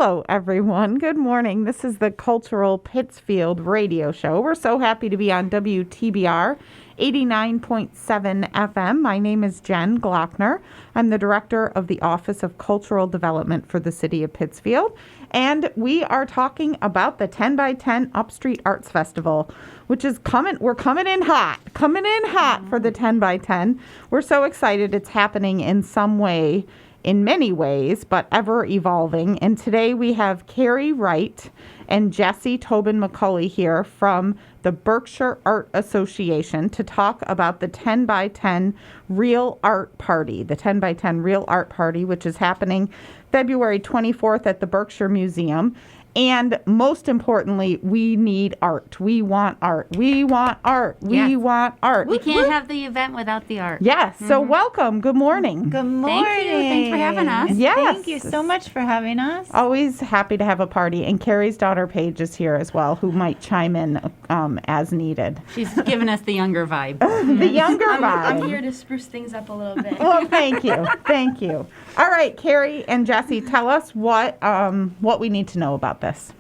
Hello, everyone. Good morning. This is the Cultural Pittsfield radio show. We're so happy to be on WTBR 89.7 FM. My name is Jen Glockner. I'm the director of the Office of Cultural Development for the City of Pittsfield. And we are talking about the 10 by 10 Upstreet Arts Festival, which is coming. We're coming in hot for the 10 by 10. We're so excited. It's happening in some way, in many ways, but ever evolving. And today we have Carrie, Wright, and Jessie, Tobin, McCauley here from the Berkshire Art Association to talk about the 10 by 10 Real Art Party, the 10 by 10 Real Art Party, which is happening February 24th at the Berkshire Museum. And most importantly, we need art. We want art. We want art. We want art. We can't have the event without the art. Yes. So welcome. Good morning. Good morning. Thank you. Thanks for having us. Yes. Thank you so much for having us. Always happy to have a party. And Carrie's daughter, Paige, is here as well, who might chime in as needed. She's giving us the younger vibe. The younger vibe. I'm here to spruce things up a little bit. Well, thank you. Thank you. All right, Carrie and Jessie, tell us what we need to know about this.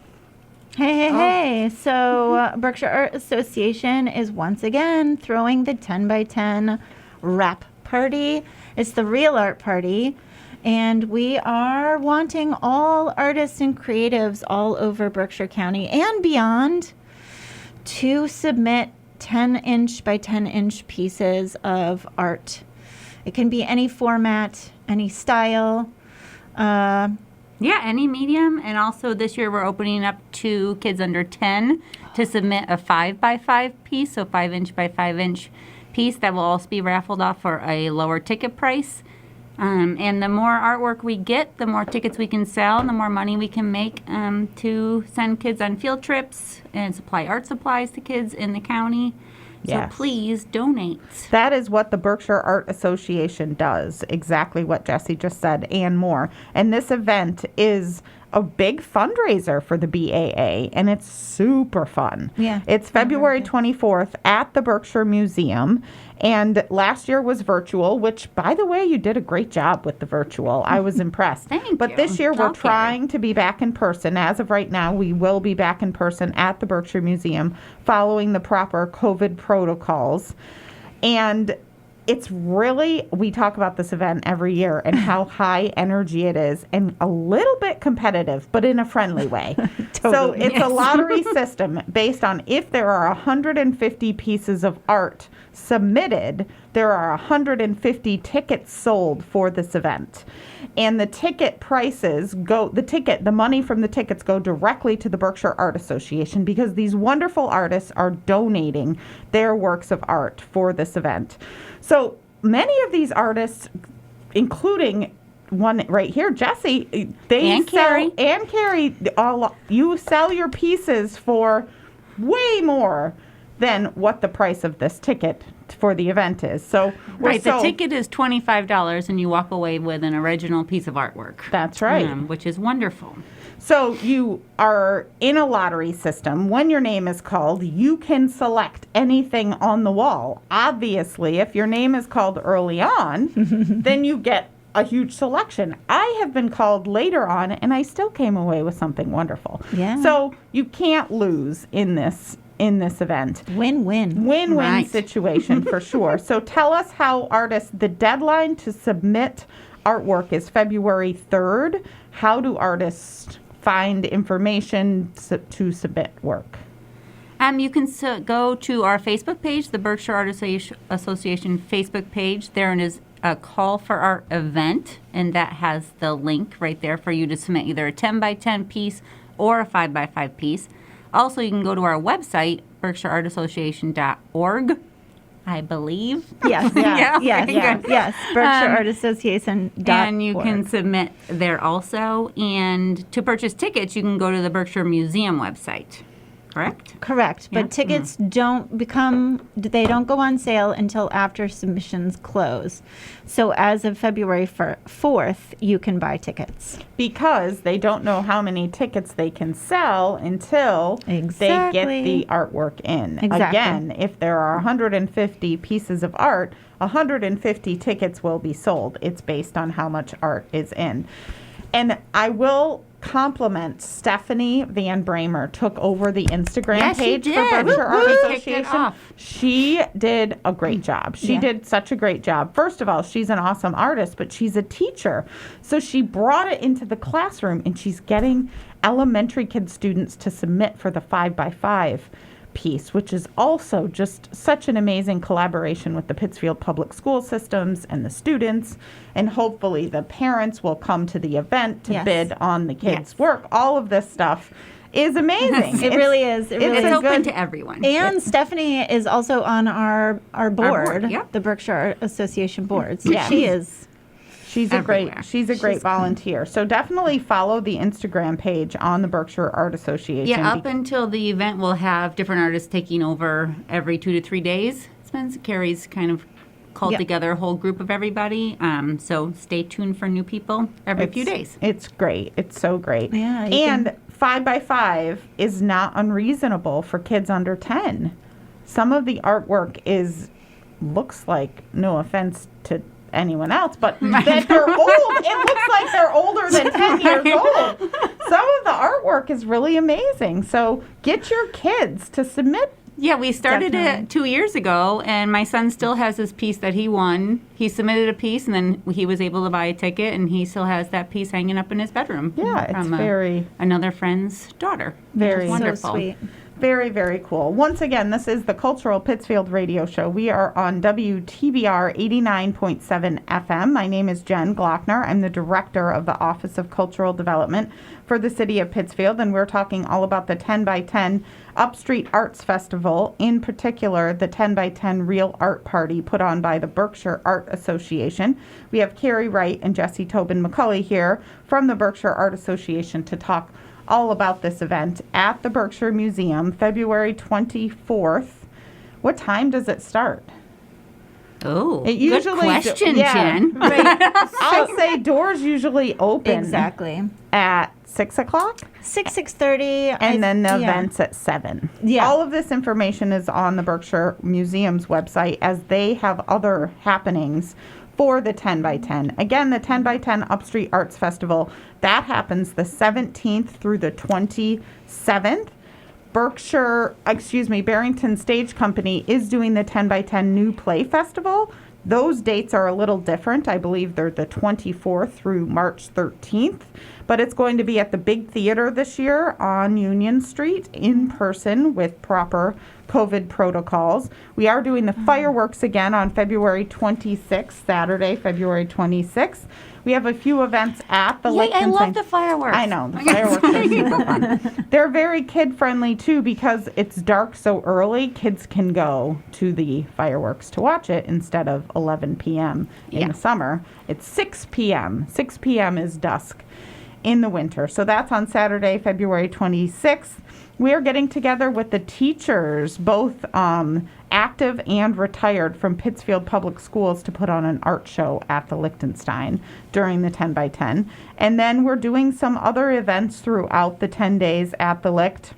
Hey. So Berkshire Art Association is once again throwing the 10 by 10 wrap party. It's the Real Art Party. And we are wanting all artists and creatives all over Berkshire County and beyond to submit 10-inch by 10-inch pieces of art. It can be any format, any style. Yeah, any medium. And also this year we're opening up to kids under 10 to submit a 5 by 5 piece, so 5-inch by 5-inch piece that will also be raffled off for a lower ticket price. And the more artwork we get, the more tickets we can sell, and the more money we can make to send kids on field trips and supply art supplies to kids in the county. Yes. So please donate. That is what the Berkshire Art Association does, exactly what Jessie just said, and more. And this event is a big fundraiser for the BAA, and it's super fun. Yeah. It's February 24th at the Berkshire Museum, and last year was virtual, which, by the way, you did a great job with the virtual. I was impressed. Thank But you. this year we're Okay. trying to be back in person. As of right now, we will be back in person at the Berkshire Museum following the proper COVID protocols. And it's really, we talk about this event every year and how high energy it is and a little bit competitive, but in a friendly way. So Totally. it's a lottery system based on if there are 150 pieces of art submitted, there are 150 tickets sold for this event. And the ticket prices the money from the tickets go directly to the Berkshire Art Association because these wonderful artists are donating their works of art for this event. So many of these artists, including one right here, Jessie, Carrie. And Carrie, you sell your pieces for way more than what the price of this ticket for the event is. So The ticket is $25 and you walk away with an original piece of artwork. That's right. Which is wonderful. So you are in a lottery system. When your name is called, you can select anything on the wall. Obviously, if your name is called early on, then you get a huge selection. I have been called later on, and I still came away with something wonderful. Yeah. So you can't lose in this event. Win-win. Win-win Right. situation for sure. So tell us how the deadline to submit artwork is February 3rd. How do artists find information to submit work? You can go to our Facebook page, the Berkshire Art Association Facebook page. There is a call for art event, and that has the link right there for you to submit either a 10 by 10 piece or a 5 by 5 piece. Also, you can go to our website, berkshireartassociation.org, I believe. Yes. Yeah, Yes. very good. Yes. Berkshire Art Association. And you can submit there also. And to purchase tickets, you can go to the Berkshire Museum website. Correct? Correct. But Yeah. tickets don't go on sale until after submissions close. So as of February 4th, you can buy tickets. Because they don't know how many tickets they can sell until they get Exactly. the artwork in. Exactly. Again, if there are 150 pieces of art, 150 tickets will be sold. It's based on how much art is in. And I will compliment Stephanie Van Bramer took over the Instagram she page did. for Berkshire Art She kicked it Association. off. She did a great job. She did such a great job. First of all, she's an awesome artist, but she's a teacher. So she brought it into the classroom, and she's getting elementary kid students to submit for the 5x5 piece, which is also just such an amazing collaboration with the Pittsfield public school systems and the students, and hopefully the parents will come to the event to bid on the kids' work. All of this stuff is amazing. It really is. It's open to everyone. And Stephanie is also on our board, yep. the Berkshire Art Association board. So she is. She's a great volunteer. So definitely follow the Instagram page on the Berkshire Art Association. Yeah, up until the event, we'll have different artists taking over every 2 to 3 days. Carrie's kind of called together a whole group of everybody. So stay tuned for new people every few days. It's great. It's so great. Yeah, and 5x5 is not unreasonable for kids under 10. Some of the artwork looks like, no offense to anyone else, but that they're old. It looks like they're older than 10 years old. Some of the artwork is really amazing. So get your kids to submit. Yeah, we started it 2 years ago, and my son still has his piece that he won. He submitted a piece, and then he was able to buy a ticket, and he still has that piece hanging up in his bedroom. Yeah, it's very another friend's daughter. Very wonderful. So sweet. Very, very cool. Once again, this is the Cultural Pittsfield Radio Show. We are on WTBR 89.7 FM. My name is Jen Glockner. I'm the Director of the Office of Cultural Development for the City of Pittsfield, and we're talking all about the 10x10 Upstreet Arts Festival, in particular the 10x10 Real Art Party put on by the Berkshire Art Association. We have Carrie, Wright, and Jessie, Tobin, McCauley here from the Berkshire Art Association to talk all about this event at the Berkshire Museum, February 24th. What time does it start? Oh, Good question, Jen. Right. I'll say doors usually open Exactly. at 6 o'clock. 6:30. And then the event's at 7. Yeah. All of this information is on the Berkshire Museum's website, as they have other happenings for the 10x10. Again, the 10x10 Upstreet Arts Festival, that happens the 17th through the 27th. Barrington Stage Company is doing the 10x10 New Play Festival. Those dates are a little different. I believe they're the 24th through March 13th. But it's going to be at the Big Theater this year on Union Street in person with proper COVID protocols. We are doing the fireworks again on February 26th, Saturday, February 26th. We have a few events at the Lake. I love the fireworks. I know. The fireworks are super fun. They're very kid-friendly, too, because it's dark so early. Kids can go to the fireworks to watch it instead of 11 p.m. in the summer. It's 6 p.m. 6 p.m. is dusk in the winter. So that's on Saturday, February 26th. We are getting together with the teachers, both active and retired, from Pittsfield Public Schools to put on an art show at the Liechtenstein during the 10x10. And then we're doing some other events throughout the 10 days at the Licht.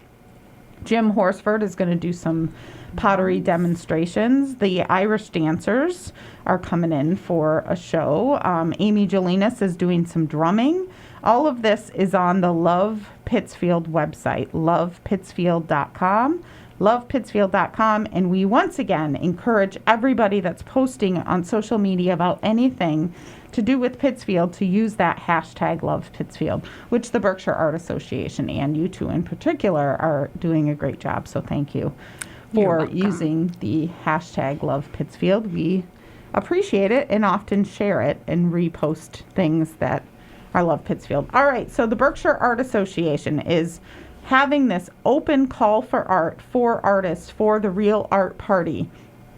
Jim Horsford is going to do some pottery demonstrations. The Irish dancers are coming in for a show. Amy Jelinas is doing some drumming. All of this is on the Love Pittsfield website, lovepittsfield.com, lovepittsfield.com. And we once again encourage everybody that's posting on social media about anything to do with Pittsfield to use that hashtag #LovePittsfield, which the Berkshire Art Association and you two in particular are doing a great job. So thank you for using the hashtag #LovePittsfield. We appreciate it and often share it and repost things that I love Pittsfield. All right, so the Berkshire Art Association is having this open call for art for artists for the Real Art Party,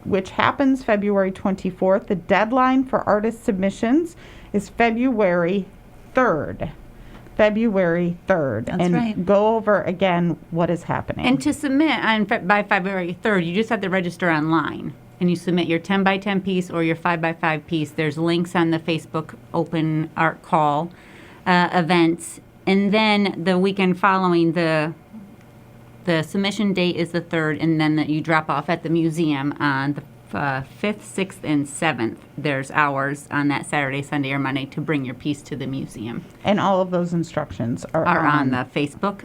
which happens February 24th. The deadline for artist submissions is February 3rd. February 3rd. That's right. Go over again what is happening. And to submit by February 3rd, you just have to register online. And you submit your 10x10 piece or your 5x5 piece. There's links on the Facebook Open Art Call events. And then the weekend following, the submission date is the 3rd, and then you drop off at the museum on the 5th, 6th, and 7th, there's hours on that Saturday, Sunday, or Monday to bring your piece to the museum. And all of those instructions are On the Facebook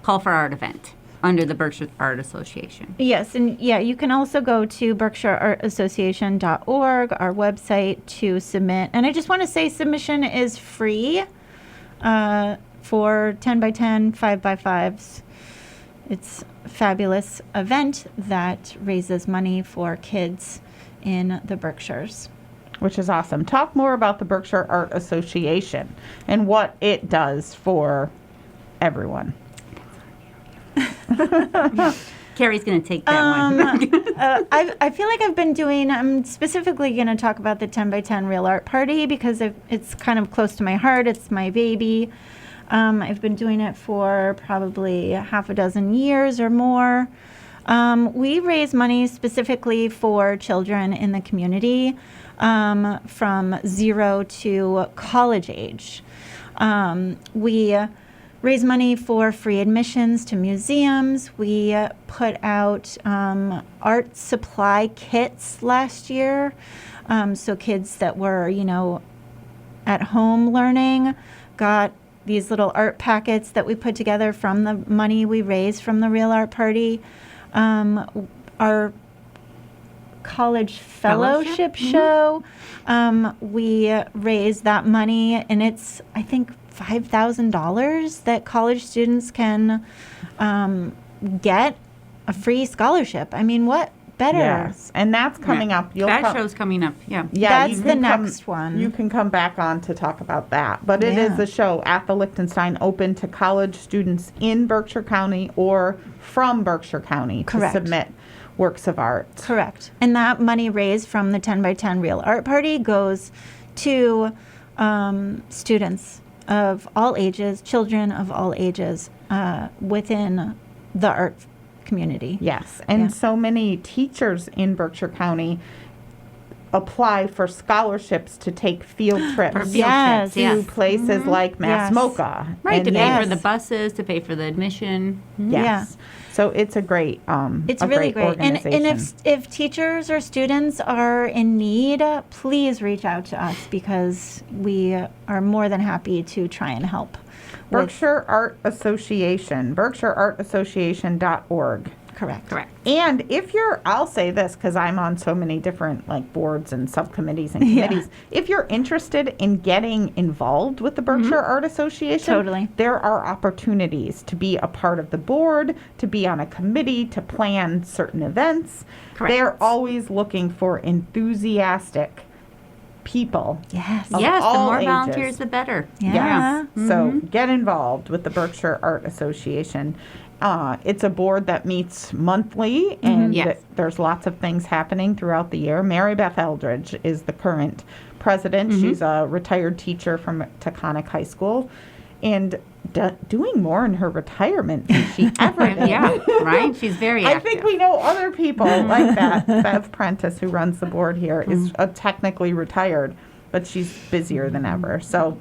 Call for Art event under the Berkshire Art Association. Yes, and you can also go to berkshireartassociation.org, our website, to submit. And I just want to say submission is free for 10 by 10, 5 by 5s. It's a fabulous event that raises money for kids in the Berkshires. Which is awesome. Talk more about the Berkshire Art Association and what it does for everyone. Carrie's going to take that one. I feel like I'm specifically going to talk about the 10 by 10 Real Art Party because it's kind of close to my heart. It's my baby. I've been doing it for probably half a dozen years or more. We raise money specifically for children in the community from 0 to college age. We raise money for free admissions to museums. We put out art supply kits last year. So kids that were, at home learning got these little art packets that we put together from the money we raised from the Real Art Party. Our college fellowship show, we raised that money, and it's, I think, $5,000 that college students can get a free scholarship. I mean, what better? Yes, and that's coming up. That show's coming up, yeah. That's the next one. You can come back on to talk about that. But it is a show at the Liechtenstein, open to college students in Berkshire County or from Berkshire County to submit works of art. Correct. And that money raised from the 10 by 10 Real Art Party goes to students of all ages, children of all ages within the art community. Yes, and so many teachers in Berkshire County apply for scholarships to take field trips to places like Masmoka. Right, to pay for the buses, to pay for the admission. Yes. So it's a great it's really great. And if teachers or students are in need, please reach out to us because we are more than happy to try and help. Berkshire Art Association, berkshireartassociation.org. Correct. And if I'll say this because I'm on so many different boards and subcommittees and committees. If you're interested in getting involved with the Berkshire Art Association, there are opportunities to be a part of the board, to be on a committee, to plan certain events. Correct. They're always looking for enthusiastic people. Yes. The more volunteers, the better. Yeah. So get involved with the Berkshire Art Association. It's a board that meets monthly, and there's lots of things happening throughout the year. Mary Beth Eldridge is the current president. She's a retired teacher from Taconic High School, and doing more in her retirement than she ever did. Right? She's very active. I think we know other people like that. Bev Prentice, who runs the board here, is technically retired, but she's busier than ever. So,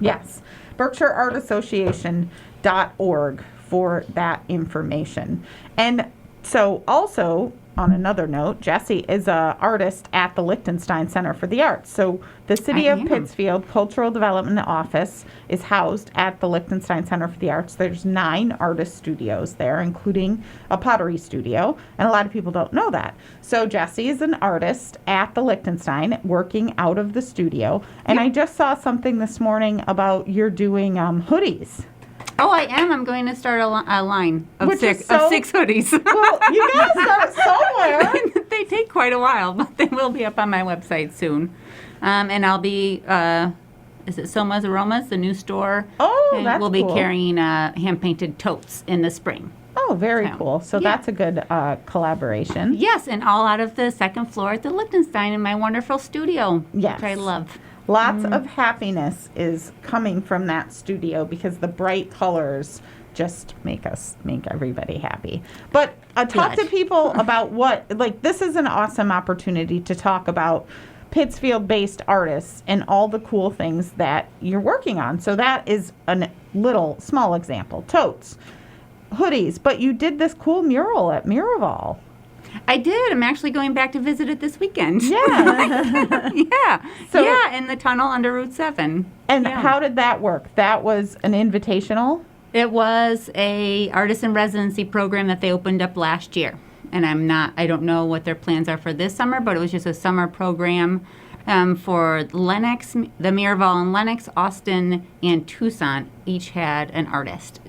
yes, BerkshireArtAssociation.org for that information. And so also, on another note, Jessie is an artist at the Liechtenstein Center for the Arts. So the City of Pittsfield Cultural Development Office is housed at the Liechtenstein Center for the Arts. There's 9 artist studios there, including a pottery studio, and a lot of people don't know that. So Jessie is an artist at the Liechtenstein working out of the studio, and I just saw something this morning about you're doing hoodies. Oh, I am. I'm going to start a line of 6 hoodies. Well, you got to start somewhere. They take quite a while, but they will be up on my website soon. And I'll be, is it Soma's Aromas, the new store? Oh, and that's we'll be cool. carrying hand-painted totes in the spring. Oh, very cool. So that's a good collaboration. Yes, and all out of the second floor at the Liechtenstein in my wonderful studio, which I love. Lots of happiness is coming from that studio because the bright colors just make everybody happy. But talk to people about this is an awesome opportunity to talk about Pittsfield-based artists and all the cool things that you're working on. So that is a small example. Totes, hoodies, but you did this cool mural at Miraval. I did. I'm actually going back to visit it this weekend. Yeah. Yeah. In the tunnel under Route 7. And how did that work? That was an invitational? It was a artist in residency program that they opened up last year. And I don't know what their plans are for this summer, but it was just a summer program for Lenox, the Miraval in Lenox, Austin, and Tucson each had an artist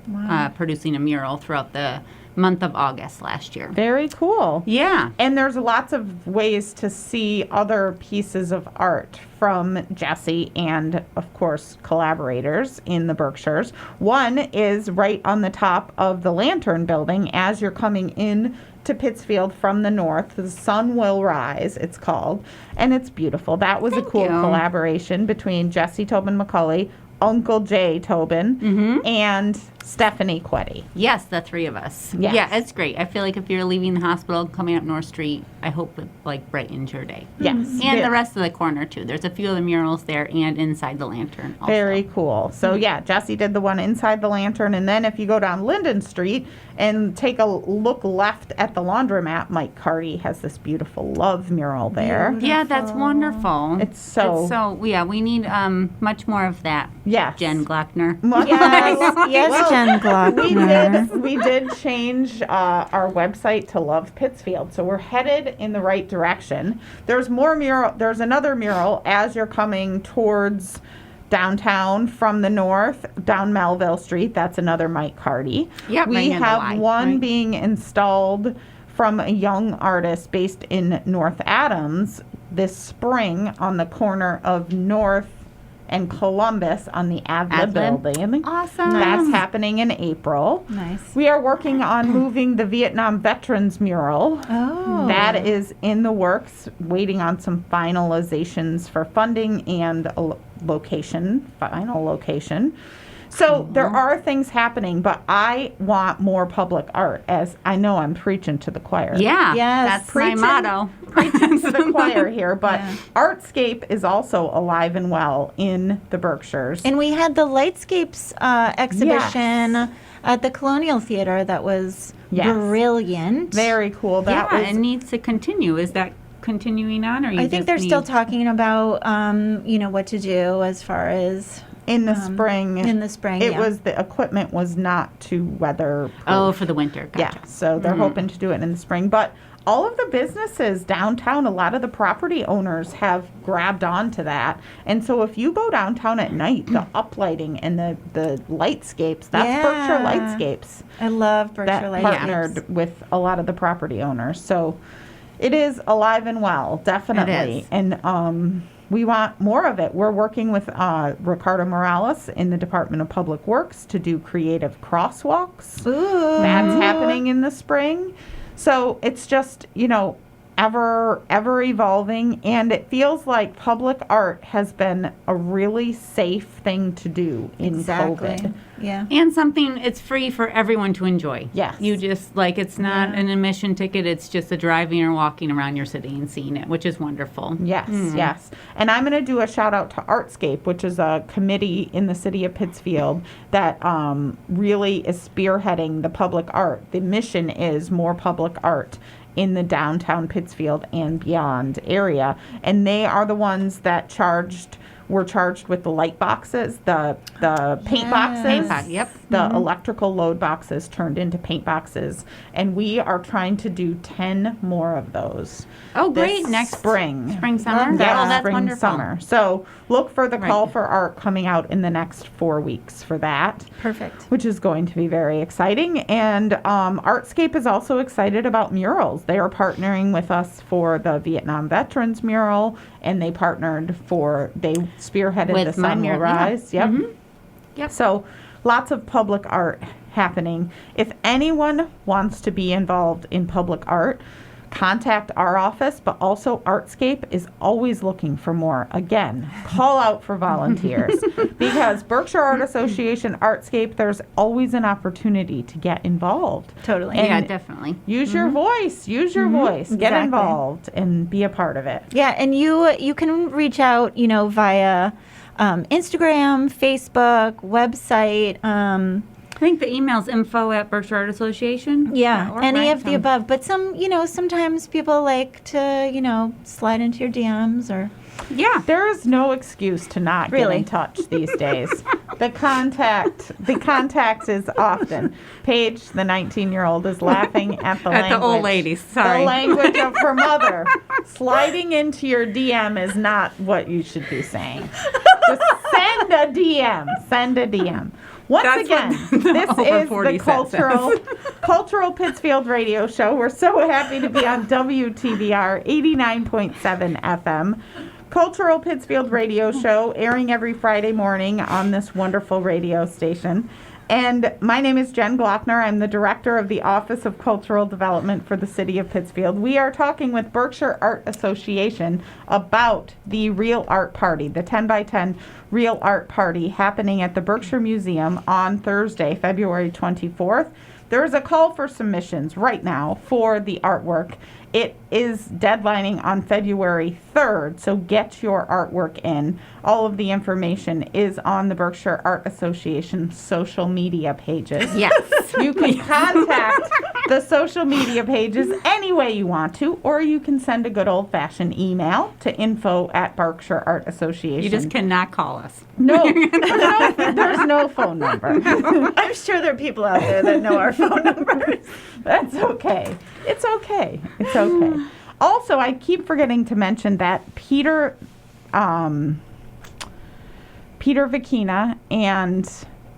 producing a mural throughout the month of August last year. Very cool. Yeah. And there's lots of ways to see other pieces of art from Jessie and, of course, collaborators in the Berkshires. One is right on the top of the Lantern Building as you're coming in to Pittsfield from the north. The Sun Will Rise, it's called, and it's beautiful. That was a cool collaboration between Jessie, Tobin, McCauley, Uncle Jay Tobin, and Stephanie Quetty. Yes, the three of us. Yes. Yeah, it's great. I feel like if you're leaving the hospital, coming up North Street, I hope it brightens your day. Yes. And the rest of the corner too. There's a few of the murals there and inside the Lantern also. Very cool. So Jessie did the one inside the Lantern, and then if you go down Linden Street and take a look left at the laundromat, Mike Carty has this beautiful love mural there. Yeah, that's wonderful. It's so we need much more of that. Yes. Jen Glockner. Yes, Jen Glockner. We did change our website to Love Pittsfield, so we're headed in the right direction. There's another mural as you're coming towards downtown from the north, down Melville Street. That's another Mike Carty. Yep, we have one being installed from a young artist based in North Adams this spring on the corner of North and Columbus on the Adla building. Awesome. That's happening in April. Nice. We are working on moving the Vietnam Veterans mural. Oh. That is in the works, waiting on some finalizations for funding and a final location. So there are things happening, but I want more public art, as I know I'm preaching to the choir. Yeah, Yes. that's my motto. Preaching to the choir here, but Artscape is also alive and well in the Berkshires. And we had the Lightscapes exhibition at the Colonial Theater that was brilliant. Very cool. It needs to continue. Is that continuing on, or I think they're still talking about, what to do as far as in the spring. In the spring, it was the equipment was not too weather. Oh, for the winter. Gotcha. Yeah, so they're hoping to do it in the spring, but all of the businesses downtown, a lot of the property owners have grabbed on to that. And so if you go downtown at night, the uplighting and the lightscapes, that's Berkshire Lightscapes. I love Berkshire Lightscapes. That partnered with a lot of the property owners. So it is alive and well, definitely. It is. And we want more of it. We're working with Ricardo Morales in the Department of Public Works to do creative crosswalks. Ooh. That's happening in the spring. So it's just, ever evolving, and it feels like public art has been a really safe thing to do in COVID. Yeah. And something, it's free for everyone to enjoy. Yes. You just, it's not an admission ticket, it's just a driving or walking around your city and seeing it, which is wonderful. Yes, yes. And I'm going to do a shout out to Artscape, which is a committee in the city of Pittsfield that really is spearheading the public art. The mission is more public art in the downtown Pittsfield and beyond area. And they are the ones that were charged with the light boxes, the paint boxes. Yep. The electrical load boxes turned into paint boxes. And we are trying to do 10 more of those. Oh, great. This Next spring. Spring, summer? Yeah, Oh, that's spring, wonderful. summer. So look for the call Right. for art coming out in the next 4 weeks for that. Perfect. Which is going to be very exciting. And Artscape is also excited about murals. They are partnering with us for the Vietnam Veterans mural, and they spearheaded With the Sun my Will mural, yeah. Rise. Yep. Yep. So lots of public art happening. If anyone wants to be involved in public art, contact our office, but also Artscape is always looking for more. Again, call out for volunteers because Berkshire Art Association, Artscape, there's always an opportunity to get involved. Totally. And Yeah, definitely. Use your voice. Use your voice. Get Exactly. involved and be a part of it. Yeah, and you can reach out, via Instagram, Facebook, website. I think the email's info@Berkshire Art Association. Yeah, .org, any right? of the above. But sometimes people like to, slide into your DMs or. Yeah. There is no excuse to not get Really? in touch these days. The contact is often. Paige, the 19-year-old, is laughing at the language. At the old lady, sorry. The language of her mother. Sliding into your DM is not what you should be saying. Just send a DM. Send a DM. Once That's again, what the this over is 40 the set cultural Pittsfield radio show. We're so happy to be on WTBR 89.7 FM. Cultural Pittsfield radio show airing every Friday morning on this wonderful radio station. And my name is Jen Glockner. I'm the director of the Office of Cultural Development for the City of Pittsfield. We are talking with Berkshire Art Association about the Real Art Party, the 10 by 10 Real Art Party happening at the Berkshire Museum on Thursday, February 24th. There is a call for submissions right now for the artwork. It is deadlining on February 3rd, so get your artwork in. All of the information is on the Berkshire Art Association social media pages. Yes. You can contact the social media pages any way you want to, or you can send a good old-fashioned email to info@Berkshire Art Association. You just cannot call us. No, there's no phone number. I'm sure there are people out there that know our phone numbers. That's okay. It's okay. It's okay. Also, I keep forgetting to mention that Peter Vicina and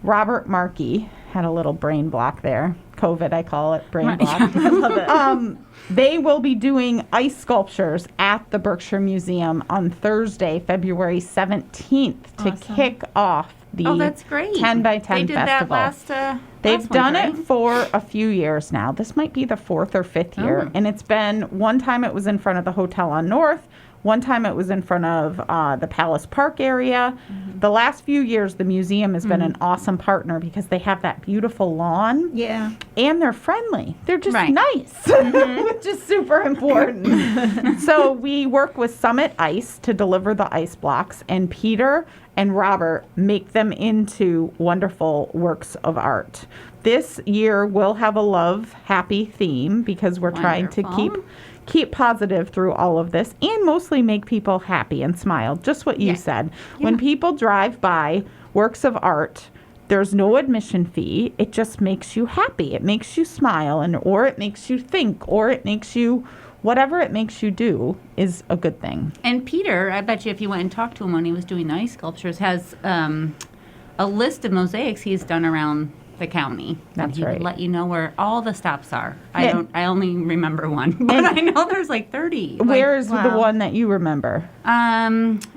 Robert Markey had a little brain block there. COVID, I call it, brain block. I love it. They will be doing ice sculptures at the Berkshire Museum on Thursday, February 17th to kick off the Oh, that's great. 10 by 10 They did festival. that They've last done month, it right? for a few years now. This might be the 4th or 5th year. Oh. And it's been, one time it was in front of the Hotel on North. One time it was in front of the Palace Park area. Mm-hmm. The last few years, the museum has been an awesome partner because they have that beautiful lawn. Yeah. And they're friendly. They're just Right. nice, which is super important. So we work with Summit Ice to deliver the ice blocks, and Peter and Robert make them into wonderful works of art. This year we'll have a love happy theme because we're trying to Wonderful. keep positive through all of this and mostly make people happy and smile. Just what you Yeah. said. When people drive by works of art, there's no admission fee. It just makes you happy. It makes you smile, or it makes you think, or it makes you, whatever it makes you do is a good thing. And Peter, I bet you if you went and talked to him when he was doing the ice sculptures, has a list of mosaics he's done around the county. That's he right. would let you know where all the stops are. Yeah. I only remember one, but I know there's like 30. Where is the wow. one that you remember?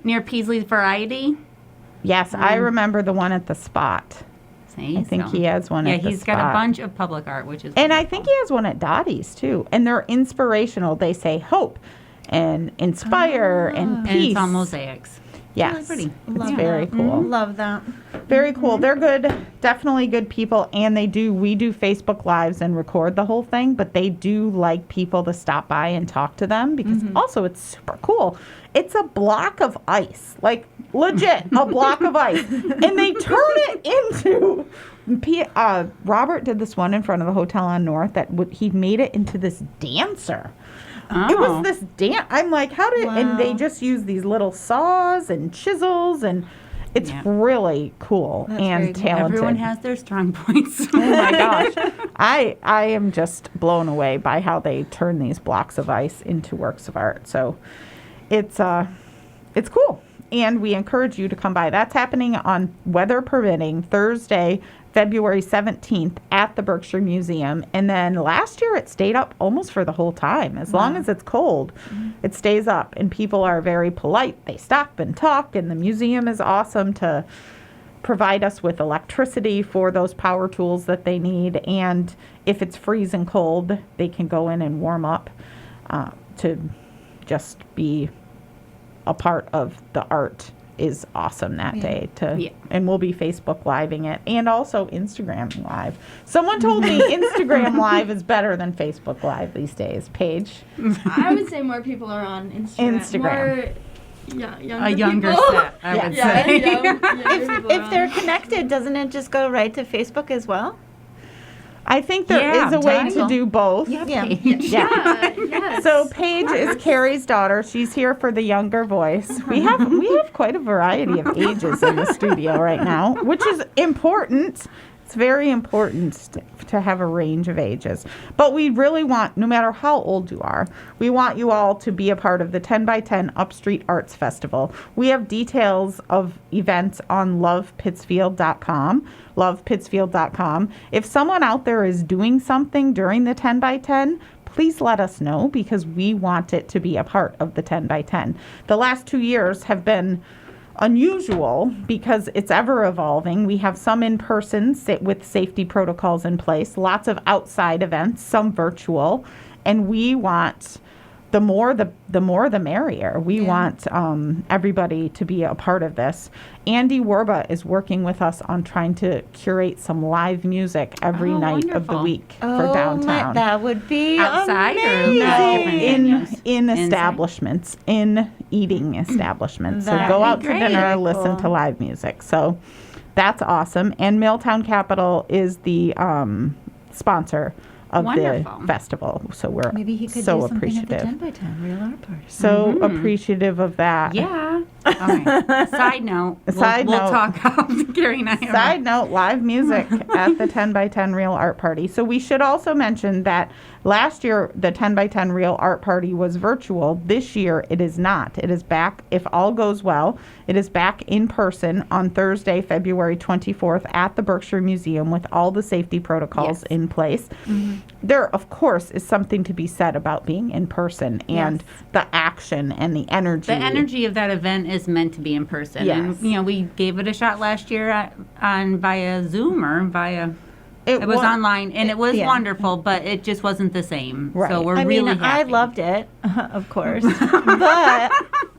Near Peasley's Variety. Yes, I remember the one at the Spot. See, I think he has one Yeah, at the he's got Spot. a bunch of public art, which is And I wonderful. think he has one at Dottie's too. And they're inspirational. They say hope and inspire and And peace. it's on mosaics. Yes. Really pretty. It's Love very that. cool. Love that. Very cool. They're good, definitely good people, and we do Facebook Lives and record the whole thing, but they do like people to stop by and talk to them because also it's super cool. It's a block of ice, like legit a block of ice, and they turn it into. Robert did this one in front of the Hotel on North he made it into this dancer. It was Oh. this dance. I'm like, how did? And they Wow. just use these little saws and chisels, and it's Yeah. really cool That's very and cool. talented. Everyone has their strong points. Oh my gosh, I am just blown away by how they turn these blocks of ice into works of art. So it's cool, and we encourage you to come by. That's happening on, weather permitting, Thursday, February 17th at the Berkshire Museum. And then last year it stayed up almost for the whole time. As long as it's cold, it stays up. And people are very polite. They stop and talk. And the museum is awesome to provide us with electricity for those power tools that they need. And if it's freezing cold, they can go in and warm up to just be a part of the art. Is awesome that day and we'll be Facebook Living it and also Instagram Live. Someone told me Instagram Live is better than Facebook Live these days. Paige? I would say more people are on Instagram. Instagram. More Younger A younger people. set, I would Yeah, say. younger people. If they're connected, doesn't it just go right to Facebook as well? I think there is a way to do both. Yeah. Yeah. Yes. So Paige is Carrie's daughter. She's here for the younger voice. We have quite a variety of ages in the studio right now, which is important. It's very important to have a range of ages. But we really want, no matter how old you are, we want you all to be a part of the 10 by 10 Upstreet Arts Festival. We have details of events on lovepittsfield.com. lovepittsfield.com. If someone out there is doing something during the 10 by 10, please let us know, because we want it to be a part of the 10 by 10. The last 2 years have been unusual because it's ever evolving. We have some in person with safety protocols in place, lots of outside events, some virtual, and we want the more the merrier. We want everybody to be a part of this. Andy Werba is working with us on trying to curate some live music every night of the wonderful. week for downtown. That would be Outside or amazing. In Inside? establishments, in eating establishments. So That'd go be out to great. dinner, listen Cool. to live music. So that's awesome. And Milltown Capital is the sponsor of Wonderful. the festival. So we're Maybe he could so do something appreciative. at the 10 by 10 real art party. So appreciative of that. Yeah. All right. Side note. Side we'll note. talk after Carrie and I. Side note, live music at the 10 by 10 Real Art Party. So we should also mention that last year, the 10 by 10 Real Art Party was virtual. This year, it is not. It is back, if all goes well, it is back in person on Thursday, February 24th at the Berkshire Museum with all the safety protocols in place. There, of course, is something to be said about being in person and the action and the energy. The energy of that event is meant to be in person. Yes. And, we gave it a shot last year on via Zoom or via... It was wa- online, and it was Yeah. wonderful, but it just wasn't the same. Right. So we're I mean, really happy. I loved it, of course, but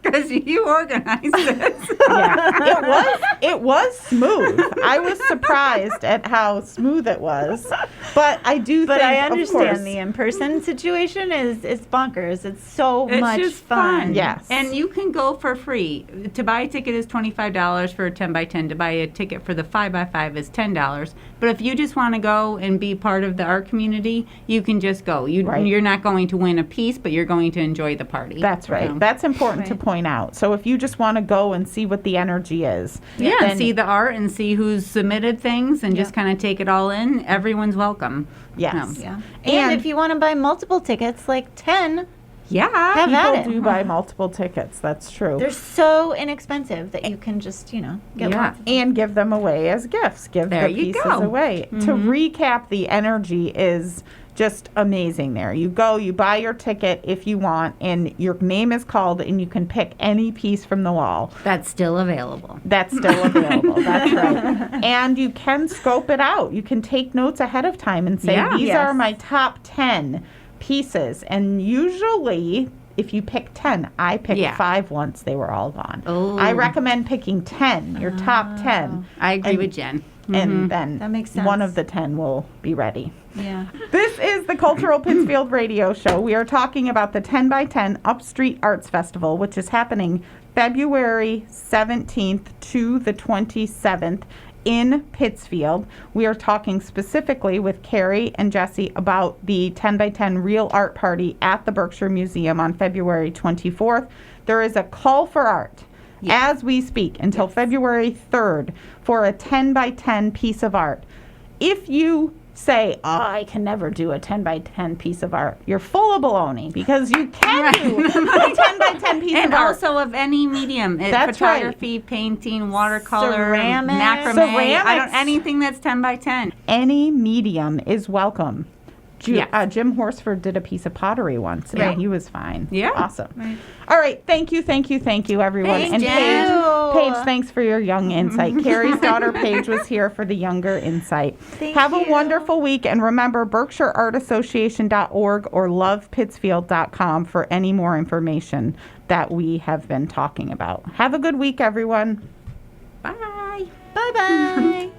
Because you organized it. Yeah, it was smooth. I was surprised at how smooth it was, but I do. But think, I of course, understand the in-person situation is bonkers. It's so It's much just fun. Yes. And you can go for free. To buy a ticket is $25 for a 10 by 10. To buy a ticket for the 5 by 5 is $10. But if you just want to go and be part of the art community, you can just go. Right. You're not going to win a piece, but you're going to enjoy the party. That's right. So- That's important to point out. So if you just want to go and see what the energy is, Yeah, then- and see the art and see who's submitted things and just kind of take it all in. Everyone's welcome. Yes. Yeah. And- And if you want to buy multiple tickets, like 10, Yeah. Have at people it. do buy multiple tickets. That's true. they're so inexpensive that you can just, get Yeah. lots. And give them away as gifts. Give There the you pieces go. away. To recap, the energy is just amazing there. You go, you buy your ticket if you want, and your name is called, and you can pick any piece from the wall. That's still available. That's still available. That's right. And you can scope it out. You can take notes ahead of time and say, Yeah. these Yes. are my top 10 pieces. And usually, if you pick 10, I picked Yeah. 5 once they were all gone. Oh. I recommend picking 10, your top 10. I agree And- with Jen. And then That makes one sense. of the 10 will be ready. Yeah. This is the Cultural Pittsfield Radio Show. We are talking about the 10 by 10 Upstreet Arts Festival, which is happening February 17th to the 27th in Pittsfield. We are talking specifically with Carrie and Jessie about the 10 by 10 Real Art Party at the Berkshire Museum on February 24th. There is a call for art as we speak until February 3rd for a 10 by 10 piece of art. If you say, oh, I can never do a 10 by 10 piece of art, you're full of baloney, because you can do a 10 by 10 piece And of art. also of any medium. That's right. Photography, painting, watercolor, Ceramics. macrame. Ceramics. Anything that's 10 by 10. Any medium is welcome. Yes. Jim Horsford did a piece of pottery once, Right. and he was fine. Yeah. Awesome. Right. All right. Thank you, everyone. Thanks, and Jen. Paige, thanks for your young insight. Carrie's daughter, Paige, was here for the younger insight. Have a you. wonderful week, and remember BerkshireArtAssociation.org or lovepittsfield.com for any more information that we have been talking about. Have a good week, everyone. Bye. Bye-bye.